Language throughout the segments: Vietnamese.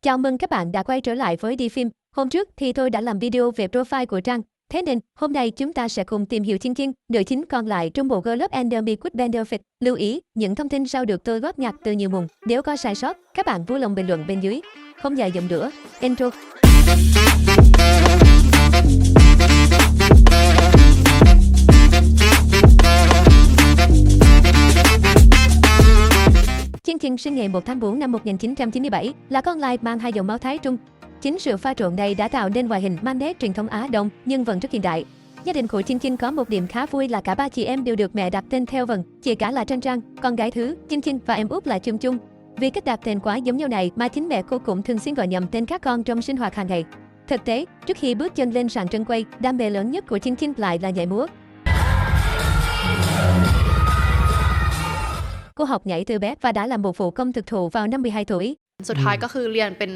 Chào mừng các bạn đã quay trở lại với Đi Phim. Hôm trước thì tôi đã làm video về profile của Trang. Thế nên, hôm nay chúng ta sẽ cùng tìm hiểu Chin Chin, nữ chính còn lại trong bộ Girl Love and the Liquid Benefit. Lưu ý, những thông tin sau được tôi góp nhặt từ nhiều nguồn. Nếu có sai sót, các bạn vui lòng bình luận bên dưới. Không dài dòng nữa, intro. Chin Chin sinh ngày 1 tháng 4 năm 1997, là con lai mang hai dòng máu Thái Trung. Chính sự pha trộn này đã tạo nên ngoại hình mang nét truyền thống Á Đông nhưng vẫn rất hiện đại. Gia đình của Chin Chin có một điểm khá vui là cả ba chị em đều được mẹ đặt tên theo vần, chị cả là Trang Trang, con gái thứ, Chin Chin và em út là Chung Chung. Vì cách đặt tên quá giống nhau này mà chính mẹ cô cũng thường xuyên gọi nhầm tên các con trong sinh hoạt hàng ngày. Thực tế, trước khi bước chân lên sàn trân quay, đam mê lớn nhất của Chin Chin lại là nhảy múa. Cô học nhảy từ bé và đã làm một phụ công thực thụ vào năm 12 tuổi. สุดท้ายก็คือเรียนเป็น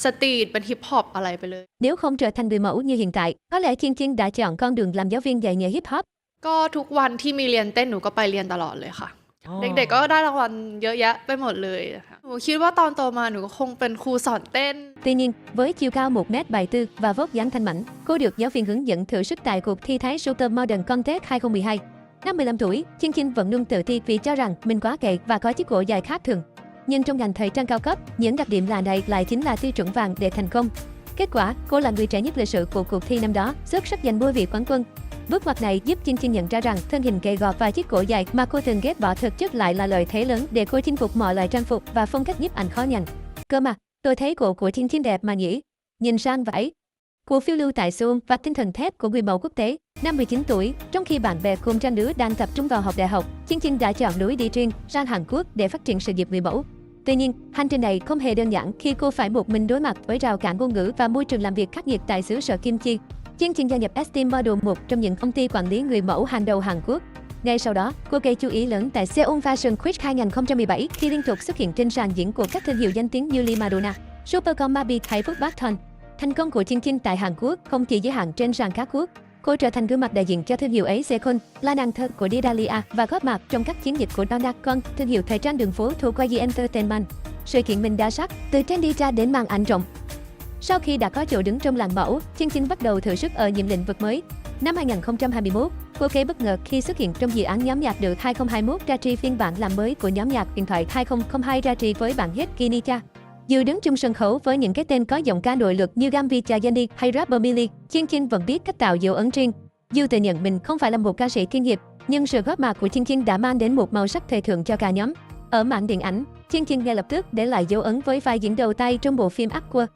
สตรีทเป็นฮิปฮอปอะไรไปเลย Nếu không trở thành người mẫu như hiện tại, có lẽ Chin Chin đã chọn con đường làm giáo viên dạy nghề hip hop. ก็ทุกวันที่มีเรียนเต้นหนูก็ไปเรียนตลอดเลยค่ะ เด็กๆก็ได้รางวัลเยอะแยะไปหมดเลยค่ะหนูคิดว่าตอนโตมาหนูก็คงเป็นครูสอนเต้น Tuy nhiên, với chiều cao 1m74 và vóc dáng thanh mảnh, cô được giáo viên hướng dẫn thử sức tại cuộc thi Thái Supermodel Contest 2012. Năm 15 tuổi, Chin Chin vẫn luôn tự ti vì cho rằng mình quá gầy và có chiếc cổ dài khác thường. Nhưng trong ngành thời trang cao cấp, những đặc điểm lạ này lại chính là tiêu chuẩn vàng để thành công. Kết quả, cô là người trẻ nhất lịch sử của cuộc thi năm đó, xuất sắc giành ngôi vị quán quân. Bước ngoặt này giúp Chin Chin nhận ra rằng thân hình gầy gò và chiếc cổ dài mà cô từng ghét bỏ thực chất lại là lợi thế lớn để cô chinh phục mọi loại trang phục và phong cách nhiếp ảnh khó nhằn. Cơ mà, tôi thấy cổ của Chin Chin đẹp mà nhỉ? Nhìn sang vậy. Cuộc phiêu lưu tại Seoul và tinh thần thép của người mẫu quốc tế. Năm 19 tuổi, trong khi bạn bè cùng trang lứa đang tập trung vào học đại học, Chin Chin đã chọn lối đi riêng sang Hàn Quốc để phát triển sự nghiệp người mẫu. Tuy nhiên, hành trình này không hề đơn giản khi cô phải một mình đối mặt với rào cản ngôn ngữ và môi trường làm việc khắc nghiệt tại xứ sở Kim Chi. Chin Chin gia nhập Estée Model, một trong những công ty quản lý người mẫu hàng đầu Hàn Quốc. Ngay sau đó, cô gây chú ý lớn tại Seoul Fashion Week 2017 khi liên tục xuất hiện trên sàn diễn của các thương hiệu danh tiếng như Lee Madonna, Supercom Mabi hay Phúc Barton. Thành công của Chin Chin tại Hàn Quốc không chỉ giới hạn trên sàn các quốc. Cô trở thành gương mặt đại diện cho thương hiệu ấy Secon, là nàng thơ của Didalia và góp mặt trong các chiến dịch của Donacon, thương hiệu thời trang đường phố thuộc YG Entertainment. Sự kiện mình đa sắc, từ trendy ra đến màn ảnh rộng. Sau khi đã có chỗ đứng trong làng mẫu, Chin Chin bắt đầu thử sức ở những lĩnh vực mới. Năm 2021, cô gây bất ngờ khi xuất hiện trong dự án nhóm nhạc được 2021 ra tri phiên bản làm mới của nhóm nhạc điện thoại 2002 ra tri với bản hit Kinicha. Dù đứng chung sân khấu với những cái tên có giọng ca nội lực như Gambi Cha Jenny hay rapper Millie, Chin Chin vẫn biết cách tạo dấu ấn riêng. Dù tự nhận mình không phải là một ca sĩ chuyên nghiệp, nhưng sự góp mặt của Chin Chin đã mang đến một màu sắc thời thượng cho cả nhóm. Ở mảng điện ảnh, Chin Chin ngay lập tức để lại dấu ấn với vai diễn đầu tay trong bộ phim Aqua.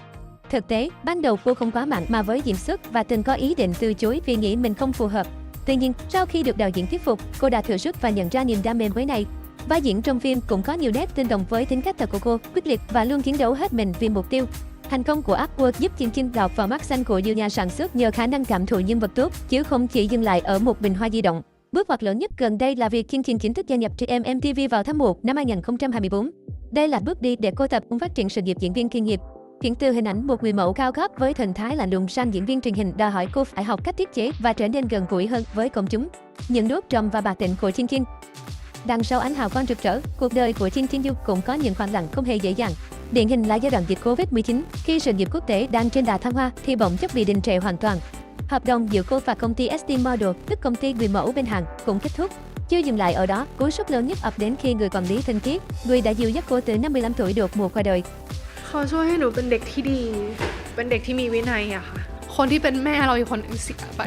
Thực tế, ban đầu cô không quá mặn mà với diễn xuất và từng có ý định từ chối vì nghĩ mình không phù hợp. Tuy nhiên, sau khi được đạo diễn thuyết phục, cô đã thử sức và nhận ra niềm đam mê mới này. Vai diễn trong phim cũng có nhiều nét tương đồng với tính cách thật của cô, quyết liệt và luôn chiến đấu hết mình vì mục tiêu. Thành công của Upwork giúp Chin Chin lọt vào mắt xanh của nhiều nhà sản xuất nhờ khả năng cảm thụ nhân vật tốt, chứ không chỉ dừng lại ở một bình hoa di động. Bước ngoặt lớn nhất gần đây là việc Chin Chin chính thức gia nhập TMMTV vào tháng 1 năm 2024. Đây là bước đi để cô tập trung phát triển sự nghiệp diễn viên chuyên nghiệp. Chuyển từ hình ảnh một người mẫu cao cấp với thần thái lạnh lùng sang diễn viên truyền hình đòi hỏi cô phải học cách tiết chế và trở nên gần gũi hơn với công chúng. Những nốt trầm và bạc tịnh của Chin Chin. Đằng sau ánh hào quang rực rỡ, cuộc đời của Chin Chin cũng có những khoảng lặng không hề dễ dàng. Điển hình là giai đoạn dịch Covid-19, khi sự nghiệp quốc tế đang trên đà thăng hoa thì bỗng chốc bị đình trệ hoàn toàn. Hợp đồng giữa cô và công ty Estée Model, tức công ty người mẫu bên Hàn, cũng kết thúc. Chưa dừng lại ở đó, cú sốc lớn nhất ập đến khi người quản lý thân thiết, người đã dìu dắt cô từ năm 15 tuổi đột ngột qua đời. เขาช่วยให้หนูเป็นเด็กที่ดี เป็นเด็กที่มีวินัยอะค่ะ คนที่เป็นแม่เราอีกคนนึงเสียไป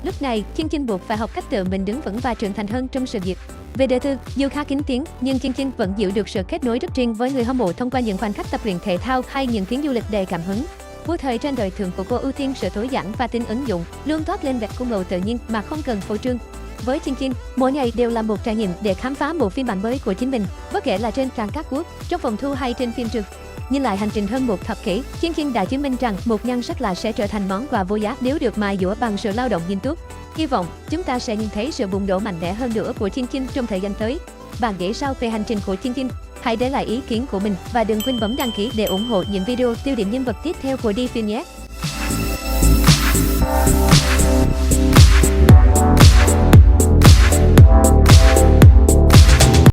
Lúc này, Chin Chin buộc phải học cách tự mình đứng vững và trưởng thành hơn trong sự nghiệp. Về đời tư, dù khá kín tiếng, nhưng Chin Chin vẫn giữ được sự kết nối rất riêng với người hâm mộ thông qua những khoảnh khắc tập luyện thể thao hay những chuyến du lịch đầy cảm hứng. Vô thời trên đời thường của cô ưu tiên sự tối giản và tính ứng dụng, luôn toát lên vẻ cung ngầu tự nhiên mà không cần phô trương. Với Chin Chin, mỗi ngày đều là một trải nghiệm để khám phá một phiên bản mới của chính mình, bất kể là trên trang các quốc, trong phòng thu hay trên phim trường. Nhìn lại hành trình hơn một thập kỷ, Chin Chin đã chứng minh rằng một nhan sắc lạ sẽ trở thành món quà vô giá nếu được mài dũa bằng sự lao động nghiêm túc. Hy vọng chúng ta sẽ nhìn thấy sự bùng nổ mạnh mẽ hơn nữa của Chin Chin trong thời gian tới. Bạn nghĩ sao về hành trình của Chin Chin? Hãy để lại ý kiến của mình và đừng quên bấm đăng ký để ủng hộ những video tiêu điểm nhân vật tiếp theo của Đi Phim nhé.